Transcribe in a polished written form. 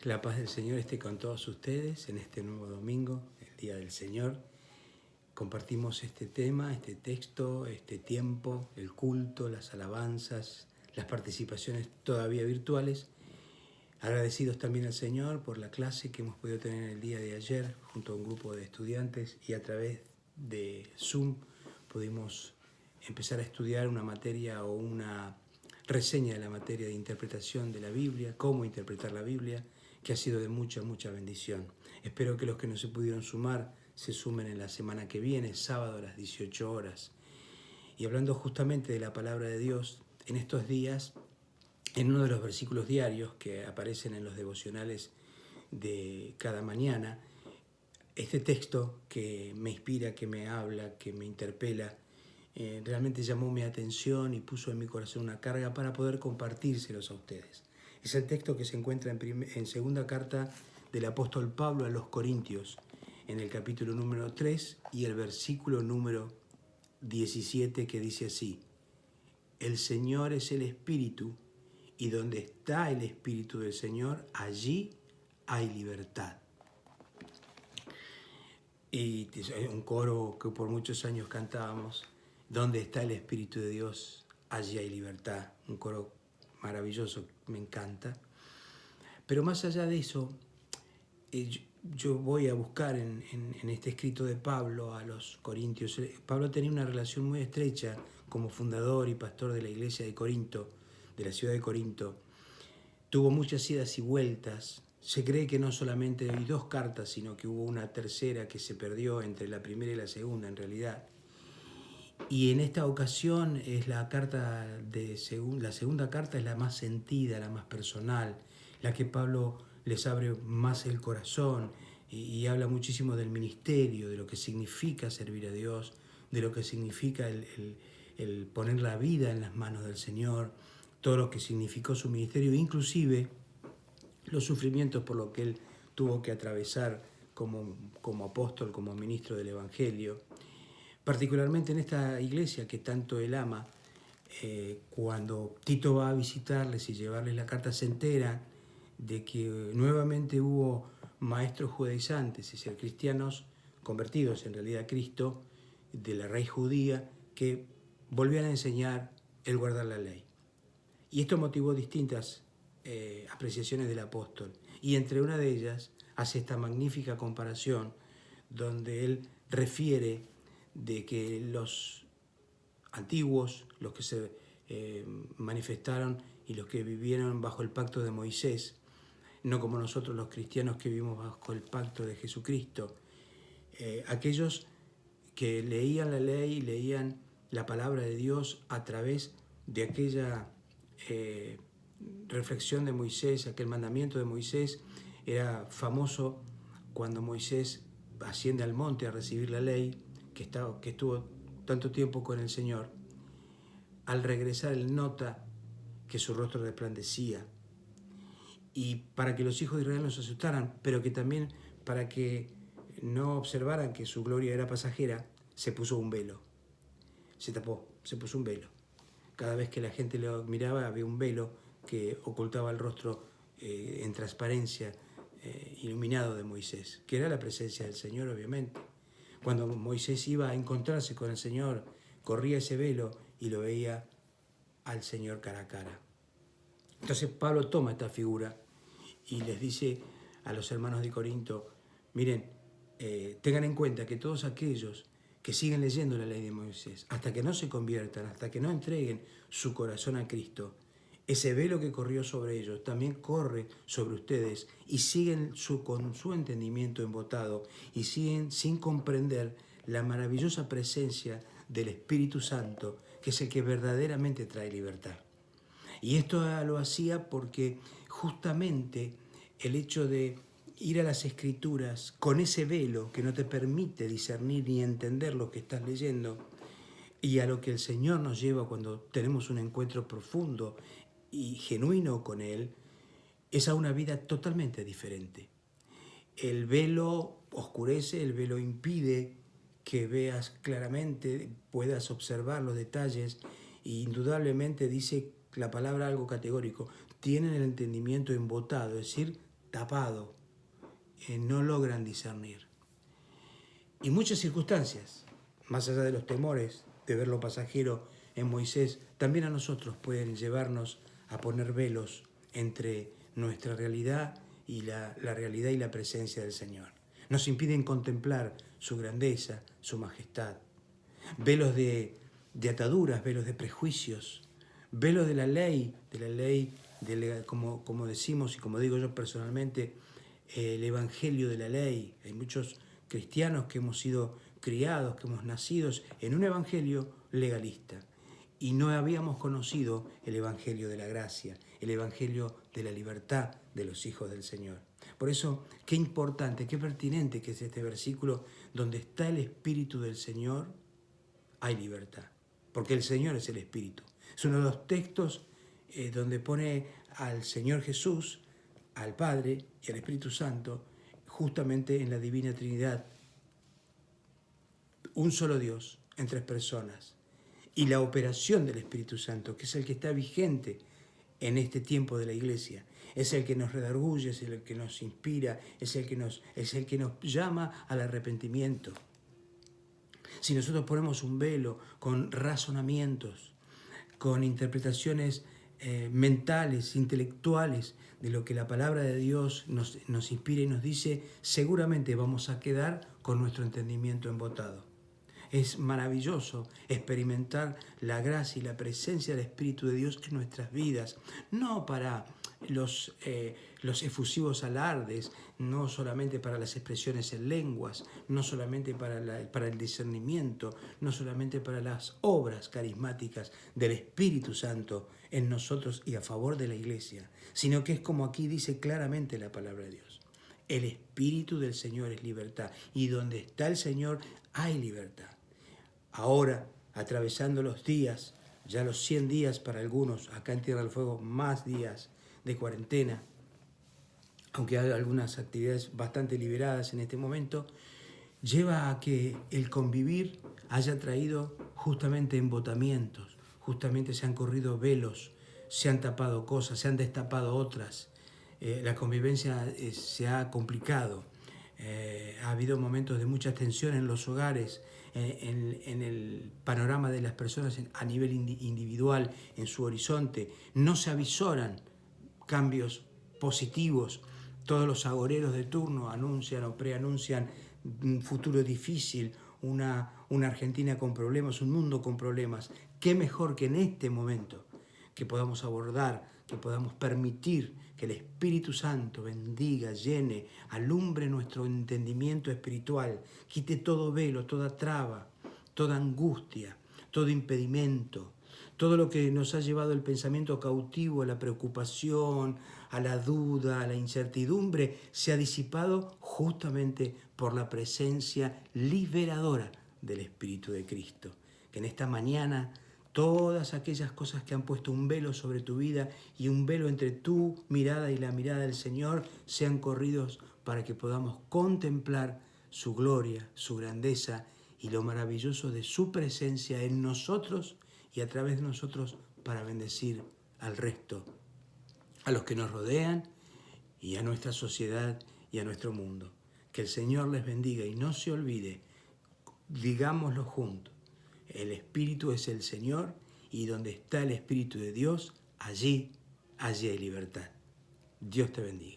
La paz del Señor esté con todos ustedes en este nuevo domingo, el Día del Señor. Compartimos este tema, este texto, este tiempo, el culto, las alabanzas, las participaciones todavía virtuales. Agradecidos también al Señor por la clase que hemos podido tener el día de ayer junto a un grupo de estudiantes y a través de Zoom pudimos empezar a estudiar una materia o una reseña de la materia de interpretación de la Biblia, cómo interpretar la Biblia, que ha sido de mucha bendición. Espero que los que no se pudieron sumar se sumen en la semana que viene, sábado a las 18 horas. Y hablando justamente de la palabra de Dios, en estos días, en uno de los versículos diarios que aparecen en los devocionales de cada mañana, este texto que me inspira, que me habla, que me interpela, realmente llamó mi atención y puso en mi corazón una carga para poder compartírselos a ustedes. Es el texto que se encuentra en segunda carta del apóstol Pablo a los Corintios, en el capítulo número 3 y el versículo número 17, que dice así: el Señor es el Espíritu, y donde está el Espíritu del Señor, allí hay libertad. Y un coro que por muchos años cantábamos: donde está el Espíritu de Dios, allí hay libertad. Un coro maravilloso, me encanta. Pero más allá de eso, yo voy a buscar en este escrito de Pablo a los Corintios. Pablo tenía una relación muy estrecha como fundador y pastor de la iglesia de Corinto, de la ciudad de Corinto. Tuvo muchas idas y vueltas. Se cree que no solamente hay 2 cartas, sino que hubo una tercera que se perdió entre la primera y la segunda en realidad. Y en esta ocasión es la segunda carta es la más sentida, la más personal, la que Pablo les abre más el corazón y habla muchísimo del ministerio, de lo que significa servir a Dios, de lo que significa el poner la vida en las manos del Señor, todo lo que significó su ministerio, inclusive los sufrimientos por lo que él tuvo que atravesar como apóstol, como ministro del Evangelio. Particularmente en esta iglesia que tanto él ama, cuando Tito va a visitarles y llevarles la carta, se entera de que nuevamente hubo maestros judaizantes, es decir, cristianos convertidos en realidad a Cristo, de la raíz judía, que volvían a enseñar el guardar la ley. Y esto motivó distintas apreciaciones del apóstol. Y entre una de ellas hace esta magnífica comparación donde él refiere de que los antiguos, los que se manifestaron y los que vivieron bajo el pacto de Moisés, no como nosotros los cristianos que vivimos bajo el pacto de Jesucristo, aquellos que leían la ley, leían la palabra de Dios a través de aquella reflexión de Moisés, aquel mandamiento de Moisés, era famoso cuando Moisés asciende al monte a recibir la ley, que estuvo tanto tiempo con el Señor. Al regresar él nota que su rostro resplandecía, y para que los hijos de Israel no se asustaran, pero que también para que no observaran que su gloria era pasajera, se puso un velo, se tapó, se puso un velo. Cada vez que la gente lo miraba había un velo que ocultaba el rostro en transparencia, iluminado de Moisés, que era la presencia del Señor, obviamente. Cuando Moisés iba a encontrarse con el Señor, corría ese velo y lo veía al Señor cara a cara. Entonces Pablo toma esta figura y les dice a los hermanos de Corinto: miren, tengan en cuenta que todos aquellos que siguen leyendo la ley de Moisés, hasta que no se conviertan, hasta que no entreguen su corazón a Cristo, ese velo que corrió sobre ellos también corre sobre ustedes y siguen con su entendimiento embotado y siguen sin comprender la maravillosa presencia del Espíritu Santo, que es el que verdaderamente trae libertad. Y esto lo hacía porque justamente el hecho de ir a las Escrituras con ese velo que no te permite discernir ni entender lo que estás leyendo, y a lo que el Señor nos lleva cuando tenemos un encuentro profundo y genuino con Él, es a una vida totalmente diferente. El velo oscurece, el velo impide que veas claramente, puedas observar los detalles, e indudablemente dice la palabra algo categórico: tienen el entendimiento embotado, es decir, tapado, no logran discernir. Y muchas circunstancias, más allá de los temores de ver lo pasajero en Moisés, también a nosotros pueden llevarnos a poner velos entre nuestra realidad y la realidad y la presencia del Señor. Nos impiden contemplar su grandeza, su majestad. Velos de ataduras, velos de prejuicios, velos de la ley, como decimos y como digo yo personalmente, el evangelio de la ley. Hay muchos cristianos que hemos sido criados, que hemos nacido en un evangelio legalista y no habíamos conocido el evangelio de la gracia, el evangelio de la libertad de los hijos del Señor. Por eso, qué importante, qué pertinente que es este versículo: donde está el Espíritu del Señor, hay libertad, porque el Señor es el Espíritu. Es uno de los textos donde pone al Señor Jesús, al Padre y al Espíritu Santo, justamente en la Divina Trinidad, un solo Dios en tres personas. Y la operación del Espíritu Santo, que es el que está vigente en este tiempo de la Iglesia, es el que nos redarguye, es el que nos inspira, es el que nos llama al arrepentimiento. Si nosotros ponemos un velo con razonamientos, con interpretaciones mentales, intelectuales, de lo que la palabra de Dios nos inspira y nos dice, seguramente vamos a quedar con nuestro entendimiento embotado. Es maravilloso experimentar la gracia y la presencia del Espíritu de Dios en nuestras vidas, no para los efusivos alardes, no solamente para las expresiones en lenguas, no solamente para el discernimiento, no solamente para las obras carismáticas del Espíritu Santo en nosotros y a favor de la Iglesia, sino que es como aquí dice claramente la palabra de Dios. El Espíritu del Señor es libertad, y donde está el Señor hay libertad. Ahora, atravesando los días, ya los 100 días para algunos, acá en Tierra del Fuego más días de cuarentena, aunque hay algunas actividades bastante liberadas en este momento, lleva a que el convivir haya traído justamente embotamientos, justamente se han corrido velos, se han tapado cosas, se han destapado otras. La convivencia se ha complicado. Ha habido momentos de mucha tensión en los hogares, en el panorama de las personas a nivel individual, en su horizonte. No se avisoran cambios positivos. Todos los agoreros de turno anuncian o preanuncian un futuro difícil, una Argentina con problemas, un mundo con problemas. Qué mejor que en este momento que podamos abordar, que podamos permitir que el Espíritu Santo bendiga, llene, alumbre nuestro entendimiento espiritual, quite todo velo, toda traba, toda angustia, todo impedimento, todo lo que nos ha llevado el pensamiento cautivo, a la preocupación, a la duda, a la incertidumbre, se ha disipado justamente por la presencia liberadora del Espíritu de Cristo. Que en esta mañana todas aquellas cosas que han puesto un velo sobre tu vida y un velo entre tu mirada y la mirada del Señor sean corridos para que podamos contemplar su gloria, su grandeza y lo maravilloso de su presencia en nosotros y a través de nosotros para bendecir al resto, a los que nos rodean y a nuestra sociedad y a nuestro mundo. Que el Señor les bendiga y no se olvide, digámoslo juntos, el Espíritu es el Señor y donde está el Espíritu de Dios, allí hay libertad. Dios te bendiga.